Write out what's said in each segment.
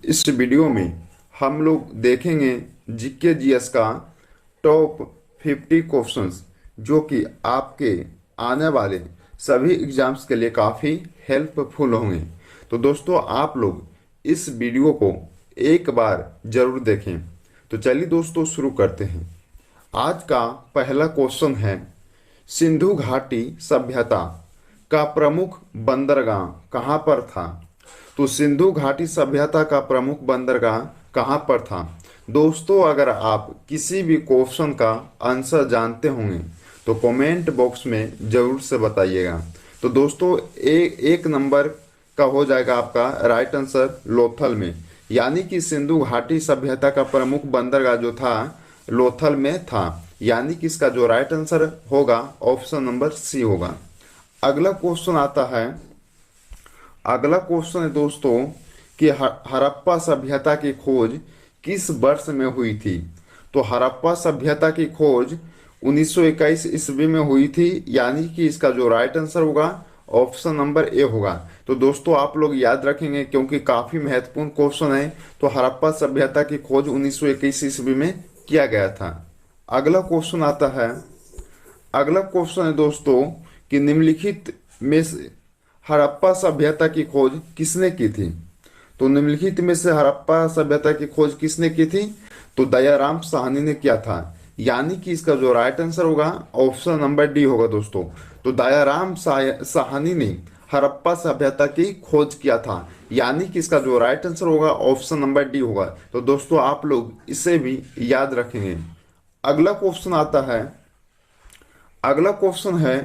इस वीडियो में हम लोग देखेंगे जीके जीएस का टॉप 50 क्वेश्चंस जो कि आपके आने वाले सभी एग्जाम्स के लिए काफ़ी हेल्पफुल होंगे। तो दोस्तों आप लोग इस वीडियो को एक बार जरूर देखें। तो चलिए दोस्तों शुरू करते हैं। आज का पहला क्वेश्चन है, सिंधु घाटी सभ्यता का प्रमुख बंदरगाह कहाँ पर था? तो सिंधु घाटी सभ्यता का प्रमुख बंदरगाह कहाँ पर था? दोस्तों अगर आप किसी भी क्वेश्चन का आंसर जानते होंगे तो कमेंट बॉक्स में जरूर से बताइएगा। तो दोस्तों एक नंबर का हो जाएगा आपका राइट आंसर लोथल में, यानी कि सिंधु घाटी सभ्यता का प्रमुख बंदरगाह जो था लोथल में था, यानी कि इसका जो राइट आंसर होगा ऑप्शन नंबर सी होगा। अगला क्वेश्चन आता है, अगला क्वेश्चन है दोस्तों कि हड़प्पा सभ्यता की खोज किस वर्ष में हुई थी? तो हड़प्पा सभ्यता की खोज 1921 ईस्वी में हुई थी, यानी कि इसका जो राइट आंसर होगा ऑप्शन नंबर ए होगा। तो दोस्तों आप लोग याद रखेंगे क्योंकि काफी महत्वपूर्ण क्वेश्चन है। तो हड़प्पा सभ्यता की खोज 1921 ईस्वी में किया गया था। अगला क्वेश्चन आता है, अगला क्वेश्चन है दोस्तों कि निम्नलिखित में से हड़प्पा सभ्यता की खोज किसने की थी? तो निम्नलिखित में से हड़प्पा सभ्यता की खोज किसने की थी? तो दयाराम साहनी ने किया था, यानी कि इसका जो राइट आंसर होगा ऑप्शन नंबर डी होगा दोस्तों। तो दयाराम साहनी ने हड़प्पा सभ्यता की खोज किया था, यानी कि इसका जो राइट आंसर होगा ऑप्शन नंबर डी होगा। तो दोस्तों आप लोग इसे भी याद रखेंगे। अगला क्वेश्चन आता है, अगला क्वेश्चन है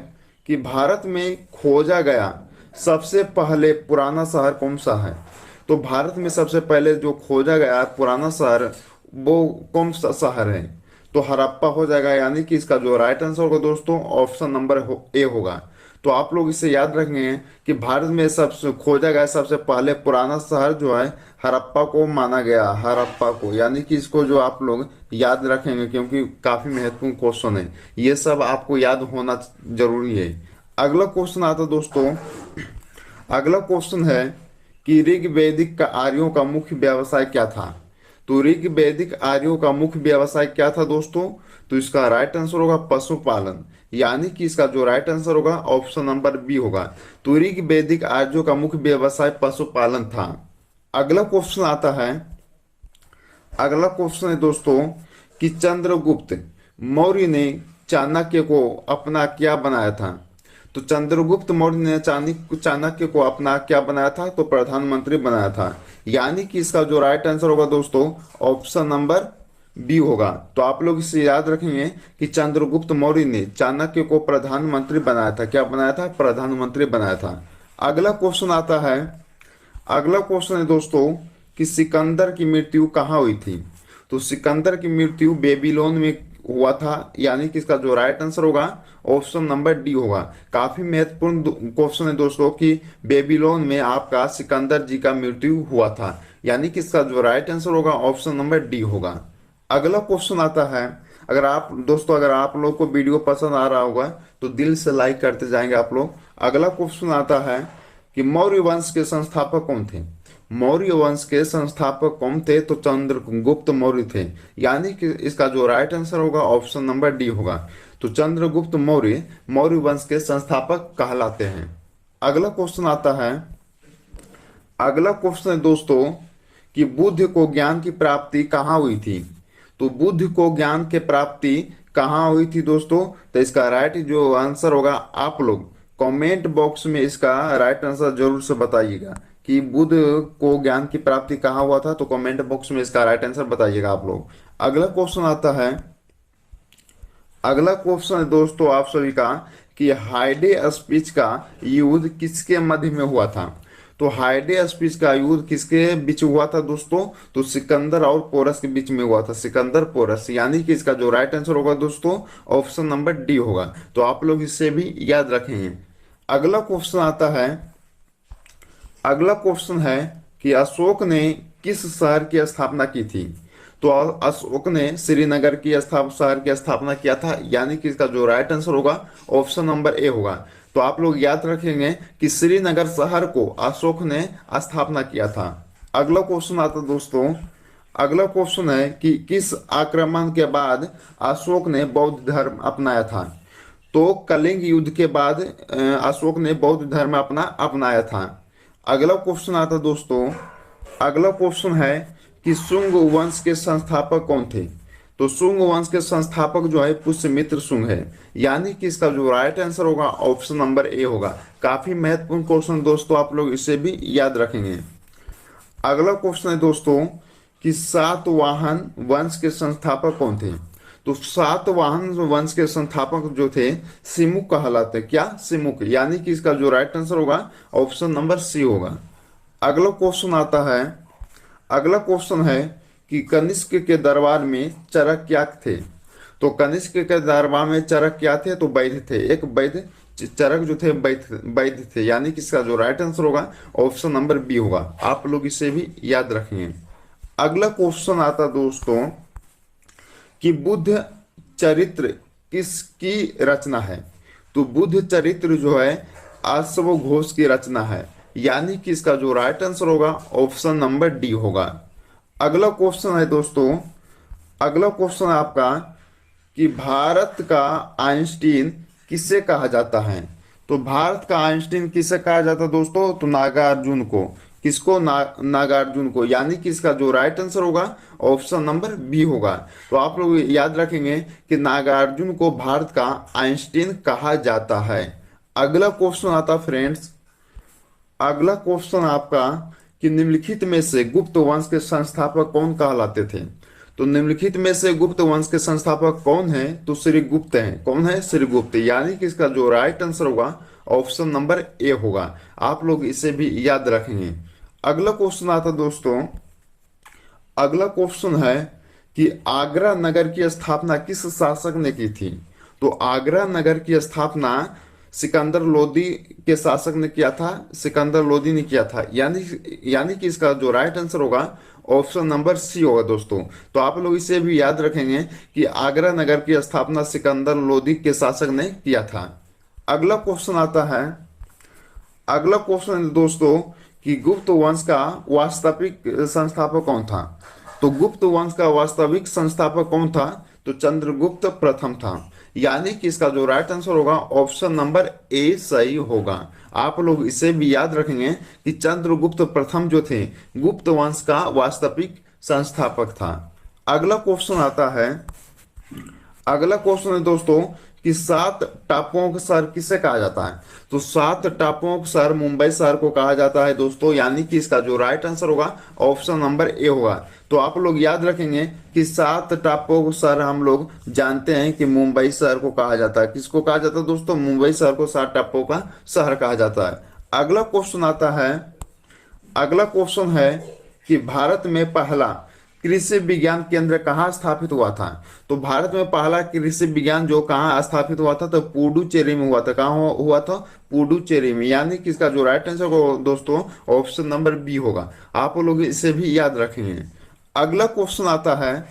कि भारत में खोजा गया सबसे पहले पुराना शहर कौन सा है? तो भारत में सबसे पहले जो खोजा गया पुराना शहर वो कौन सा शहर है? तो हड़प्पा हो जाएगा, यानी कि इसका जो राइट आंसर होगा दोस्तों ऑप्शन नंबर ए होगा। तो आप लोग इसे याद रखेंगे कि भारत में सबसे खोजा गया सबसे पहले पुराना शहर जो है हड़प्पा को माना गया, हड़प्पा को, यानी कि इसको जो आप लोग याद रखेंगे क्योंकि काफी महत्वपूर्ण क्वेश्चन है, ये सब आपको याद होना जरूरी है। अगला क्वेश्चन आता दोस्तों, अगला क्वेश्चन है कि ऋग वैदिक का आर्यों का मुख्य व्यवसाय क्या था? तो ऋग वैदिक आर्यों का मुख्य व्यवसाय क्या था दोस्तों? तो इसका राइट आंसर होगा पशुपालन, यानी कि इसका जो राइट आंसर होगा ऑप्शन नंबर बी होगा। तो ऋग वैदिक आर्यों का मुख्य व्यवसाय पशुपालन था। अगला क्वेश्चन आता है, अगला क्वेश्चन है दोस्तों कि चंद्रगुप्त मौर्य ने चाणक्य को अपना क्या बनाया था? तो चंद्रगुप्त मौर्य ने चाणक्य को अपना क्या बनाया था? तो प्रधानमंत्री बनाया था, यानी कि इसका जो राइट आंसर होगा दोस्तों ऑप्शन नंबर बी होगा। तो आप लोग इसे याद रखेंगे कि चंद्रगुप्त मौर्य ने चाणक्य को प्रधानमंत्री बनाया था। क्या बनाया था? प्रधानमंत्री बनाया था। अगला क्वेश्चन आता है, अगला क्वेश्चन है दोस्तों कि सिकंदर की मृत्यु कहाँ हुई थी? तो सिकंदर की मृत्यु बेबीलोन में हुआ था, यानी कि इसका जो राइट आंसर होगा ऑप्शन नंबर डी होगा। काफी महत्वपूर्ण क्वेश्चन है दोस्तों कि बेबीलोन में आपका सिकंदर जी का मृत्यु हुआ था, यानी कि इसका जो राइट आंसर होगा ऑप्शन नंबर डी होगा। अगला क्वेश्चन आता है, अगर आप दोस्तों अगर आप लोग को वीडियो पसंद आ रहा होगा तो दिल से लाइक करते जाएंगे आप लोग। अगला क्वेश्चन आता है कि मौर्य वंश के संस्थापक कौन थे? मौर्य वंश के संस्थापक कौन थे? तो चंद्रगुप्त मौर्य थे, यानी कि इसका जो राइट आंसर होगा ऑप्शन नंबर डी होगा। तो चंद्रगुप्त मौर्य मौर्य वंश के संस्थापक कहलाते हैं। अगला क्वेश्चन आता है, अगला क्वेश्चन है दोस्तों कि बुद्ध को ज्ञान की प्राप्ति कहाँ हुई थी? तो बुद्ध को ज्ञान की प्राप्ति कहाँ हुई थी दोस्तों? तो इसका राइट जो आंसर होगा आप लोग कमेंट बॉक्स में इसका राइट आंसर जरूर से बताइएगा कि बुद्ध को ज्ञान की प्राप्ति कहाँ हुआ था। तो कमेंट बॉक्स में इसका राइट आंसर बताइएगा आप लोग। अगला क्वेश्चन आता है, अगला क्वेश्चन है दोस्तों आप सभी का कि हाइडे स्पीच का युद्ध किसके मध्य में हुआ था? तो हाइडे स्पीच का युद्ध किसके बीच हुआ था दोस्तों? तो सिकंदर और पोरस के बीच में हुआ था, सिकंदर पोरस, यानी कि इसका जो राइट आंसर होगा दोस्तों ऑप्शन नंबर डी होगा। तो आप लोग इसे भी याद रखेंगे। अगला क्वेश्चन आता है, अगला क्वेश्चन है कि अशोक ने किस शहर की स्थापना की थी? तो अशोक ने श्रीनगर की शहर की स्थापना किया था, यानी कि इसका जो राइट आंसर होगा ऑप्शन नंबर ए होगा। तो आप लोग याद रखेंगे कि श्रीनगर शहर को अशोक ने स्थापना किया था। अगला क्वेश्चन आता दोस्तों, अगला क्वेश्चन है कि किस आक्रमण के बाद अशोक ने बौद्ध धर्म अपनाया था। तो कलिंग युद्ध के बाद अशोक ने बौद्ध धर्म अपनाया था। अगला क्वेश्चन आता दोस्तों, अगला क्वेश्चन है कि शुंग वंश के संस्थापक कौन थे। तो शुंग वंश के संस्थापक जो है पुष्यमित्र शुंग है, यानी कि इसका जो राइट आंसर होगा ऑप्शन नंबर ए होगा। काफी महत्वपूर्ण क्वेश्चन दोस्तों, आप लोग इसे भी याद रखेंगे। अगला क्वेश्चन है दोस्तों कि सातवाहन वंश के संस्थापक कौन थे। तो सातवाहन वंश के संस्थापक जो थे सिमुक कहलाते। क्या? सिमुक, यानी कि इसका जो राइट आंसर होगा ऑप्शन नंबर सी होगा। अगला क्वेश्चन आता है, अगला क्वेश्चन है कि कनिष्क के दरबार में चरक क्या थे। तो कनिष्क के दरबार में चरक क्या थे? तो वैद्य थे। एक वैद्य चरक जो थे वैद्य थे, यानी कि इसका जो राइट आंसर होगा ऑप्शन नंबर बी होगा। आप लोग इसे भी याद रखेंगे। अगला क्वेश्चन आता दोस्तों कि बुद्ध चरित्र किसकी रचना है। तो बुद्ध चरित्र जो है अश्व घोष की रचना है, यानी कि इसका जो राइट आंसर होगा ऑप्शन नंबर डी होगा। अगला क्वेश्चन है दोस्तों, अगला क्वेश्चन है आपका कि भारत का आइंस्टीन किसे कहा जाता है। तो भारत का आइंस्टीन किसे कहा जाता है दोस्तों? तो नागार्जुन को। किसको? नागार्जुन को, यानी कि इसका जो राइट आंसर होगा ऑप्शन नंबर बी होगा। तो आप लोग याद रखेंगे कि नागार्जुन को भारत का आइंस्टीन कहा जाता है। अगला क्वेश्चन आता फ्रेंड्स, अगला क्वेश्चन आपका कि निम्नलिखित में से गुप्त वंश के संस्थापक कौन कहलाते थे। तो निम्नलिखित में से गुप्त वंश के संस्थापक कौन है? तो श्रीगुप्त हैं। कौन है? श्रीगुप्त, यानी कि इसका जो राइट आंसर होगा ऑप्शन नंबर ए होगा। आप लोग इसे भी याद रखेंगे। अगला क्वेश्चन आता दोस्तों, अगला क्वेश्चन है कि आगरा नगर की स्थापना किस शासक ने की थी। तो आगरा नगर की स्थापना सिकंदर लोदी के शासक ने किया था। सिकंदर लोदी ने किया था, यानी कि इसका जो राइट आंसर होगा ऑप्शन नंबर सी होगा दोस्तों। तो आप लोग इसे भी याद रखेंगे कि आगरा नगर की स्थापना सिकंदर लोदी के शासक ने किया था। अगला क्वेश्चन आता है, अगला क्वेश्चन दोस्तों कि गुप्त वंश का वास्तविक संस्थापक कौन था। तो गुप्त वंश का वास्तविक संस्थापक कौन था? तो चंद्रगुप्त प्रथम था, यानी कि इसका जो राइट आंसर होगा ऑप्शन नंबर ए सही होगा। आप लोग इसे भी याद रखेंगे कि चंद्रगुप्त प्रथम जो थे गुप्त वंश का वास्तविक संस्थापक था। अगला क्वेश्चन आता है, अगला क्वेश्चन है दोस्तों कि सात टापुओं का शहर किसे कहा जाता है। तो सात टापुओं का शहर मुंबई शहर को कहा जाता है दोस्तों, यानी कि इसका जो राइट आंसर होगा ऑप्शन नंबर ए होगा। तो आप लोग याद रखेंगे कि सात टापुओं का शहर हम लोग जानते हैं कि मुंबई शहर को कहा जाता है। किसको कहा जाता है दोस्तों? मुंबई शहर को सात टापुओं का शहर कहा जाता है। अगला क्वेश्चन आता है, अगला क्वेश्चन है कि भारत में पहला कृषि विज्ञान केंद्र कहाँ स्थापित हुआ था। तो भारत में पहला कृषि विज्ञान जो कहाँ स्थापित हुआ था? तो पुडुचेरी में हुआ था। कहाँ हुआ था? पुडुचेरी में, यानी कि इसका जो राइट आंसर होगा दोस्तों ऑप्शन नंबर बी होगा। आप लोग इसे भी याद रखेंगे। अगला क्वेश्चन आता है,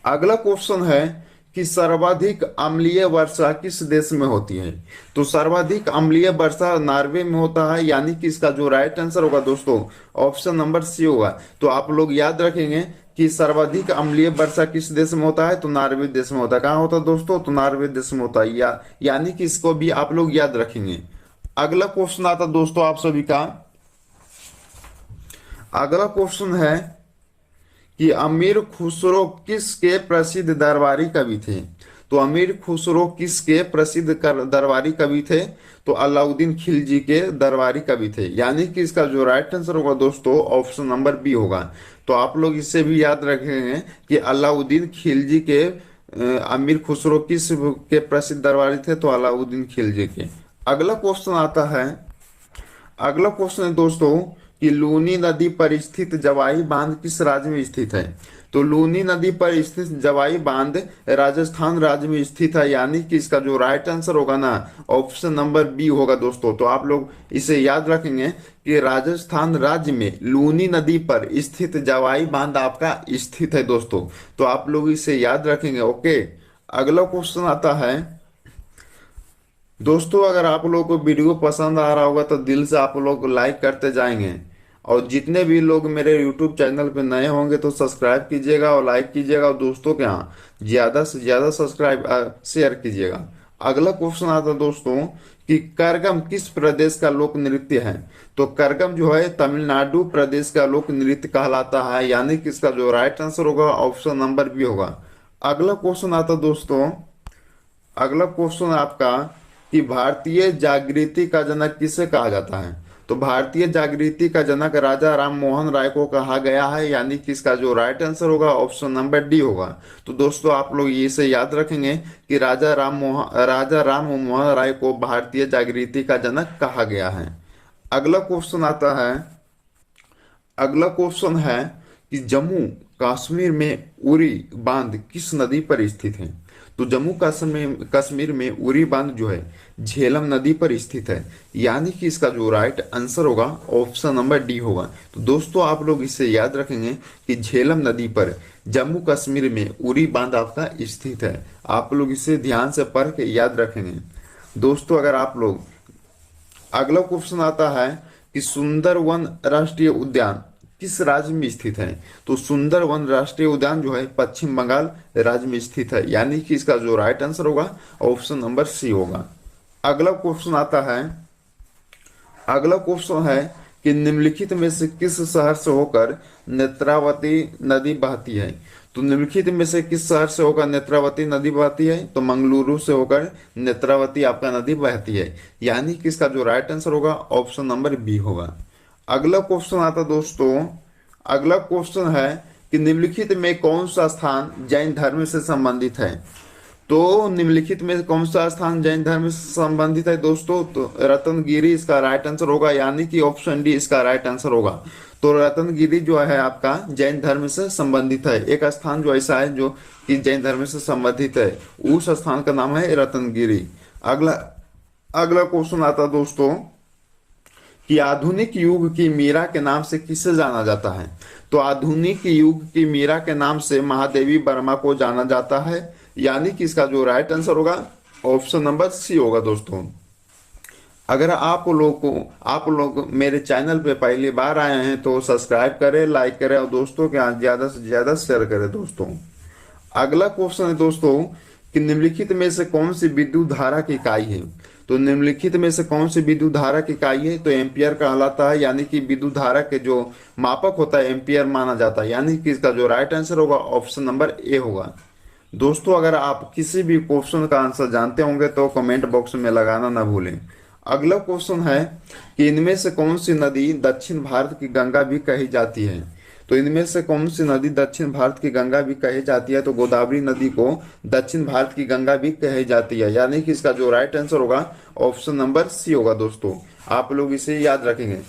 अगला क्वेश्चन है कि सर्वाधिक अम्लीय वर्षा किस देश में होती है। तो सर्वाधिक अम्लीय वर्षा नॉर्वे में होता है, यानी कि इसका जो राइट आंसर होगा दोस्तों ऑप्शन नंबर सी होगा। तो आप लोग याद रखेंगे कि सर्वाधिक अम्लीय वर्षा किस देश में होता है? तो नॉर्वे देश में होता है। कहाँ होता है दोस्तों? तो नॉर्वे देश में होता है, यानी कि इसको भी आप लोग याद रखेंगे। अगला क्वेश्चन आता दोस्तों आप सभी का, अगला क्वेश्चन है कि अमीर खुसरो किसके प्रसिद्ध दरबारी कवि थे। तो अमीर खुसरो किसके प्रसिद्ध दरबारी कवि थे? तो अलाउद्दीन खिलजी के दरबारी कवि थे, यानी कि इसका जो राइट आंसर होगा दोस्तों ऑप्शन नंबर बी होगा। तो आप लोग इसे भी याद रखेंगे कि अलाउद्दीन खिलजी के अमीर खुसरो किस के प्रसिद्ध दरबारी थे? तो अलाउद्दीन खिलजी के। अगला क्वेश्चन आता है, अगला क्वेश्चन है दोस्तों कि लूनी नदी पर स्थित जवाई बांध किस राज्य में स्थित है। तो लूनी नदी पर स्थित जवाई बांध राजस्थान राज्य में स्थित है, यानी कि इसका जो राइट आंसर होगा ना ऑप्शन नंबर बी होगा दोस्तों। तो आप लोग इसे याद रखेंगे कि राजस्थान राज्य में लूनी नदी पर स्थित जवाई बांध आपका स्थित है दोस्तों। तो आप लोग इसे याद रखेंगे। ओके, अगला क्वेश्चन आता है दोस्तों, अगर आप लोगों को वीडियो पसंद आ रहा होगा तो दिल से आप लोग लाइक करते जाएंगे। और जितने भी लोग मेरे यूट्यूब चैनल पे नए होंगे तो सब्सक्राइब कीजिएगा और लाइक कीजिएगा और दोस्तों के यहाँ ज़्यादा से ज़्यादा सब्सक्राइब शेयर कीजिएगा। अगला क्वेश्चन आता है दोस्तों कि करगम किस प्रदेश का लोक नृत्य है। तो करगम जो है तमिलनाडु प्रदेश का लोक नृत्य कहलाता है, यानी कि इसका जो राइट आंसर होगा ऑप्शन नंबर बी होगा। अगला क्वेश्चन आता है दोस्तों, अगला क्वेश्चन आपका कि भारतीय जागृति का जनक किसे कहा जाता है। तो भारतीय जागृति का जनक राजा राम मोहन राय को कहा गया है, यानी कि इसका जो राइट आंसर होगा ऑप्शन नंबर डी होगा। तो दोस्तों आप लोग ये से याद रखेंगे कि राजा राम मोहन राय को भारतीय जागृति का जनक कहा गया है। अगला क्वेश्चन आता है, अगला क्वेश्चन है कि जम्मू कश्मीर में उरी बांध किस नदी पर स्थित है। तो जम्मू कश्मीर में उरी बांध जो है झेलम नदी पर स्थित है, यानी कि इसका जो राइट आंसर होगा ऑप्शन नंबर डी होगा। तो दोस्तों आप लोग इसे याद रखेंगे कि झेलम नदी पर जम्मू कश्मीर में उरी बांध आपका स्थित है। आप लोग इसे ध्यान से पढ़ के याद रखेंगे। दोस्तों अगर आप लोग, अगला क्वेश्चन आता है कि सुंदरवन राष्ट्रीय उद्यान किस राज्य में स्थित है। तो सुंदरवन राष्ट्रीय उद्यान जो है पश्चिम बंगाल राज्य में स्थित है, यानी कि इसका जो राइट आंसर होगा ऑप्शन नंबर सी होगा। अगला क्वेश्चन आता है, अगला क्वेश्चन है कि निम्नलिखित में से किस शहर से होकर नेत्रावती नदी बहती है। तो निम्नलिखित में से किस शहर से होकर नेत्रावती नदी बहती है। तो मंगलुरु से होकर नेत्रावती आपका नदी बहती है, यानी कि इसका जो राइट आंसर होगा ऑप्शन नंबर बी होगा। अगला क्वेश्चन आता दोस्तों, अगला क्वेश्चन है कि निम्नलिखित में कौन सा स्थान जैन धर्म से संबंधित है। तो निम्नलिखित में कौन सा स्थान जैन धर्म से संबंधित है दोस्तों। तो रत्नगिरी इसका राइट आंसर होगा, यानी कि ऑप्शन डी इसका राइट आंसर होगा। तो रत्नगिरी जो है आपका जैन धर्म से संबंधित है। एक स्थान जो ऐसा है जो कि जैन धर्म से संबंधित है, उस स्थान का नाम है रत्नगिरी। अगला अगला क्वेश्चन आता दोस्तों कि आधुनिक युग की मीरा के नाम से किसे जाना जाता है। तो आधुनिक युग की मीरा के नाम से महादेवी वर्मा को जाना जाता है, यानी कि इसका जो राइट आंसर होगा ऑप्शन नंबर सी होगा। दोस्तों अगर आप लोग मेरे चैनल पे पहली बार आए हैं तो सब्सक्राइब करें, लाइक करें और दोस्तों के यहाँ ज्यादा से ज्यादा शेयर करें। दोस्तों अगला क्वेश्चन है दोस्तों कि निम्नलिखित में से कौन सी विद्युत धारा की इकाई है। तो निम्नलिखित में से कौन सी विद्युत धारा की इकाई है। तो एम्पियर कहलाता है, यानी कि विद्युत धारा के जो मापक होता है एम्पियर माना जाता है, यानी कि इसका जो राइट आंसर होगा ऑप्शन नंबर ए होगा। दोस्तों अगर आप किसी भी क्वेश्चन का आंसर जानते होंगे तो कमेंट बॉक्स में लगाना ना भूलें। अगला क्वेश्चन है कि इनमें से कौन सी नदी दक्षिण भारत की गंगा भी कही जाती है। तो इनमें से कौन सी नदी दक्षिण भारत की गंगा भी कही जाती है। तो गोदावरी नदी को दक्षिण भारत की गंगा भी कही जाती है, यानी कि इसका जो राइट आंसर होगा ऑप्शन नंबर सी होगा। दोस्तों आप लोग इसे याद रखेंगे।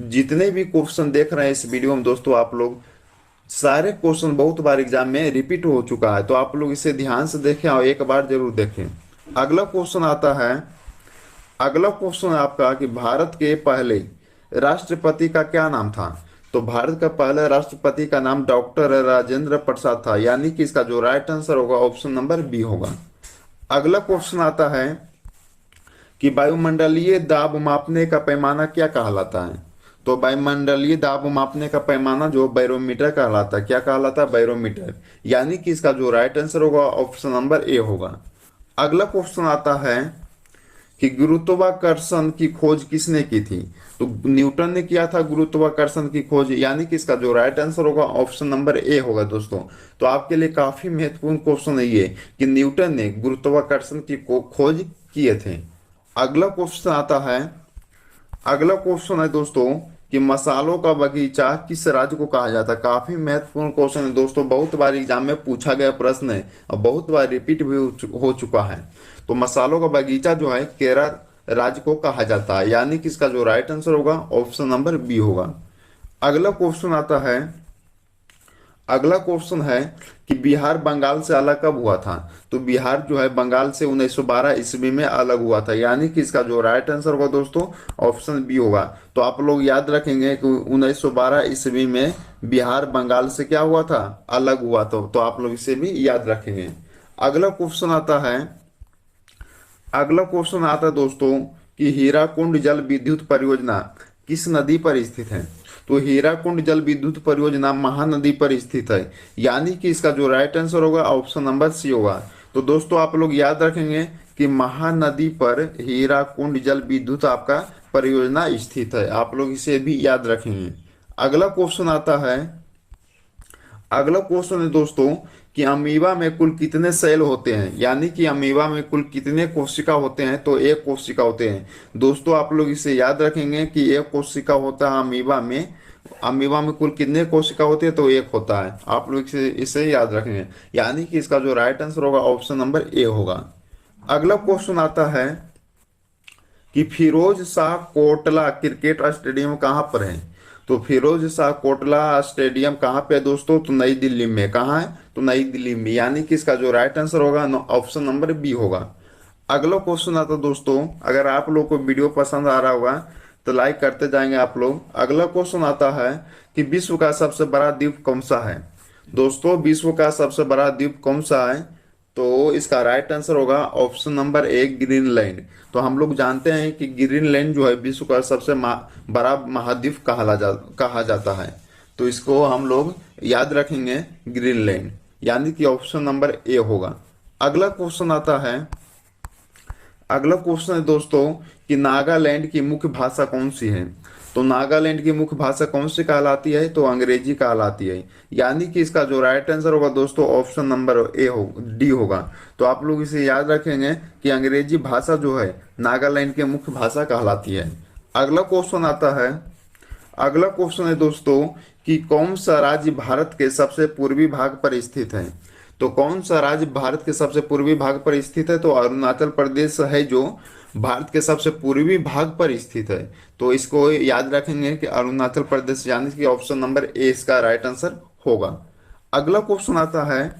जितने भी क्वेश्चन देख रहे हैं इस वीडियो में दोस्तों, आप लोग सारे क्वेश्चन बहुत बार एग्जाम में रिपीट हो चुका है, तो आप लोग इसे ध्यान से देखें और एक बार जरूर देखें। अगला क्वेश्चन आता है, अगला क्वेश्चन है आपका कि भारत के पहले राष्ट्रपति का क्या नाम था। तो भारत का पहला राष्ट्रपति का नाम डॉक्टर राजेंद्र प्रसाद था, यानी कि इसका जो राइट आंसर होगा ऑप्शन नंबर बी होगा। अगला क्वेश्चन आता है कि वायुमंडलीय दाब मापने का पैमाना क्या कहलाता है। तो वायुमंडलीय दाब मापने का पैमाना जो बैरोमीटर कहलाता है, क्या कहलाता है, बैरोमीटर, यानी कि इसका जो राइट आंसर होगा ऑप्शन नंबर ए होगा। अगला क्वेश्चन आता है कि गुरुत्वाकर्षण की खोज किसने की थी। तो न्यूटन ने किया था गुरुत्वाकर्षण की खोज, यानी कि इसका जो राइट आंसर होगा ऑप्शन नंबर ए होगा। दोस्तों तो आपके लिए काफी महत्वपूर्ण क्वेश्चन है ये कि न्यूटन ने गुरुत्वाकर्षण की खोज किए थे। अगला क्वेश्चन आता है, अगला क्वेश्चन है दोस्तों कि मसालों का बगीचा किस राज्य को कहा जाता है। काफी महत्वपूर्ण क्वेश्चन है दोस्तों, बहुत बार एग्जाम में पूछा गया प्रश्न है और बहुत बार रिपीट भी हो चुका है। तो मसालों का बगीचा जो है केरल राज्य को कहा जाता है, यानी कि इसका जो राइट आंसर होगा ऑप्शन नंबर बी होगा। अगला क्वेश्चन आता है, अगला क्वेश्चन है कि बिहार बंगाल से अलग कब हुआ था। तो बिहार जो है बंगाल से 1912 ईस्वी में अलग हुआ था, यानी कि इसका जो राइट आंसर होगा दोस्तों ऑप्शन बी होगा। तो आप लोग याद रखेंगे कि 1912 ईस्वी में बिहार बंगाल से क्या हुआ था, अलग हुआ था। तो आप लोग इसे भी याद रखेंगे। अगला क्वेश्चन आता है, अगला क्वेश्चन आता है दोस्तों कि हीराकुंड जल विद्युत परियोजना किस नदी पर स्थित है। तो हीराकुंड जल विद्युत परियोजना महानदी पर स्थित है, यानी कि इसका जो राइट आंसर होगा ऑप्शन नंबर सी होगा। तो दोस्तों आप लोग याद रखेंगे कि महानदी पर हीराकुंड जल विद्युत आपका परियोजना स्थित है, आप लोग इसे भी याद रखेंगे। अगला क्वेश्चन आता है, अगला क्वेश्चन है दोस्तों कि अमीबा में कुल कितने सेल होते हैं, यानी कि अमीबा में कुल कितने कोशिका होते हैं। तो एक कोशिका होते हैं दोस्तों, आप लोग इसे याद रखेंगे कि एक कोशिका होता है अमीबा में। अमीबा में कुल कितने कोशिका होते हैं, तो एक होता है, आप लोग इसे याद रखेंगे, यानी कि इसका जो राइट आंसर होगा ऑप्शन नंबर ए होगा। अगला क्वेश्चन आता है कि फिरोज शाह कोटला क्रिकेट स्टेडियम कहाँ पर है। तो फिरोज शाह कोटला स्टेडियम कहाँ पे है दोस्तों, तो नई दिल्ली में। कहाँ है, तो नई दिल्ली में, यानी कि इसका जो राइट आंसर होगा ऑप्शन नंबर बी होगा। अगला क्वेश्चन आता है दोस्तों, अगर आप लोग को वीडियो पसंद आ रहा होगा तो लाइक करते जाएंगे आप लोग। अगला क्वेश्चन आता है कि विश्व का सबसे बड़ा द्वीप कौन सा है। दोस्तों विश्व का सबसे बड़ा द्वीप कौन सा है, तो इसका राइट आंसर होगा ऑप्शन नंबर ए ग्रीनलैंड। तो हम लोग जानते हैं कि ग्रीनलैंड जो है विश्व का सबसे बड़ा महाद्वीप कहा जाता है, तो इसको हम लोग याद रखेंगे ग्रीनलैंड, यानी कि ऑप्शन नंबर ए होगा। अगला क्वेश्चन आता है, अगला क्वेश्चन है दोस्तों कि नागालैंड की मुख्य भाषा कौन सी है। तो नागालैंड की मुख्य भाषा कौन सी कहलाती है, तो अंग्रेजी कहलाती है, यानी कि इसका जो राइट आंसर होगा दोस्तों ऑप्शन नंबर डी होगा। तो आप लोग इसे याद रखेंगे कि अंग्रेजी भाषा जो है नागालैंड की मुख्य भाषा कहलाती है। अगला क्वेश्चन आता है, अगला क्वेश्चन है दोस्तों कि कौन सा राज्य भारत के सबसे पूर्वी भाग पर स्थित है। तो कौन सा राज्य भारत के सबसे पूर्वी भाग पर स्थित है, तो अरुणाचल प्रदेश है जो भारत के सबसे पूर्वी भाग पर स्थित है। तो इसको याद रखेंगे कि अरुणाचल प्रदेश, यानी कि ऑप्शन नंबर ए इसका राइट आंसर होगा। अगला क्वेश्चन आता है,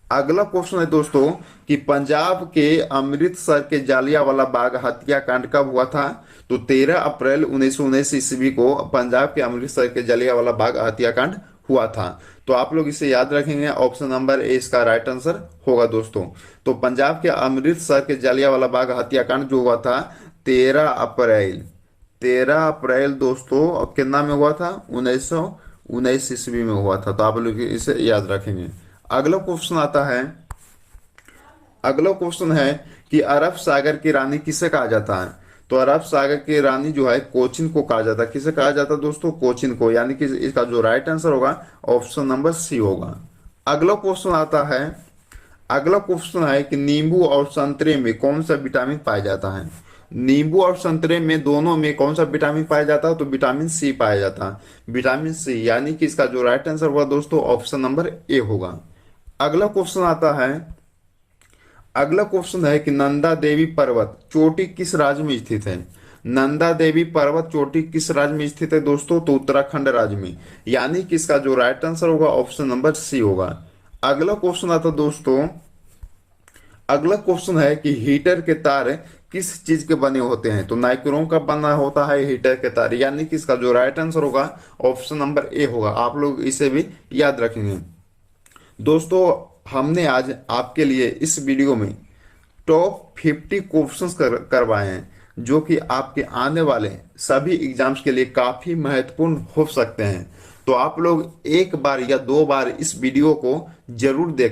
अगला क्वेश्चन है दोस्तों कि पंजाब के अमृतसर के जालियांवाला बाग हत्याकांड कब हुआ था। तो 13 अप्रैल 1919 ईस्वी को पंजाब के अमृतसर के जालियांवाला बाग हत्याकांड हुआ था। तो आप लोग इसे याद रखेंगे, ऑप्शन नंबर ए इसका राइट आंसर होगा दोस्तों। तो पंजाब के अमृतसर के जालियांवाला बाग हत्याकांड जो हुआ था 13 अप्रैल दोस्तों कितना में हुआ था, 1919 ईस्वी में हुआ था। तो आप लोग इसे याद रखेंगे। अगला क्वेश्चन आता है, अगला क्वेश्चन है कि अरब सागर की रानी किसे कहा जाता है। तो अरब सागर की रानी जो है कोचिन को कहा जाता है। किसे कहा जाता है दोस्तों, कोचिन को, यानी कि इसका जो राइट आंसर होगा ऑप्शन नंबर सी होगा। अगला क्वेश्चन आता है, अगला क्वेश्चन है कि नींबू और संतरे में कौन सा विटामिन पाया जाता है। नींबू और संतरे में दोनों में कौन सा विटामिन पाया जाता है, तो विटामिन सी पाया जाता है, विटामिन सी, यानी कि इसका जो राइट आंसर होगा दोस्तों ऑप्शन नंबर ए होगा। अगला क्वेश्चन आता है, अगला क्वेश्चन है कि नंदा देवी पर्वत चोटी किस राज्य में स्थित है। नंदा देवी पर्वत चोटी किस राज्य में स्थित है दोस्तों, तो उत्तराखंड राज्य में, यानी कि इसका जो राइट आंसर होगा ऑप्शन नंबर सी होगा। अगला क्वेश्चन आता दोस्तों, अगला क्वेश्चन है कि हीटर के तार किस चीज के बने होते हैं। तो नाइक्रोम का बना होता है हीटर के तार, यानी कि इसका जो राइट आंसर होगा ऑप्शन नंबर ए होगा। आप लोग इसे भी याद रखेंगे। दोस्तों हमने आज आपके लिए इस वीडियो में टॉप 50 क्वेश्चंस करवाए हैं, जो कि आपके आने वाले सभी एग्जाम्स के लिए काफ़ी महत्वपूर्ण हो सकते हैं। तो आप लोग एक बार या दो बार इस वीडियो को जरूर देखें।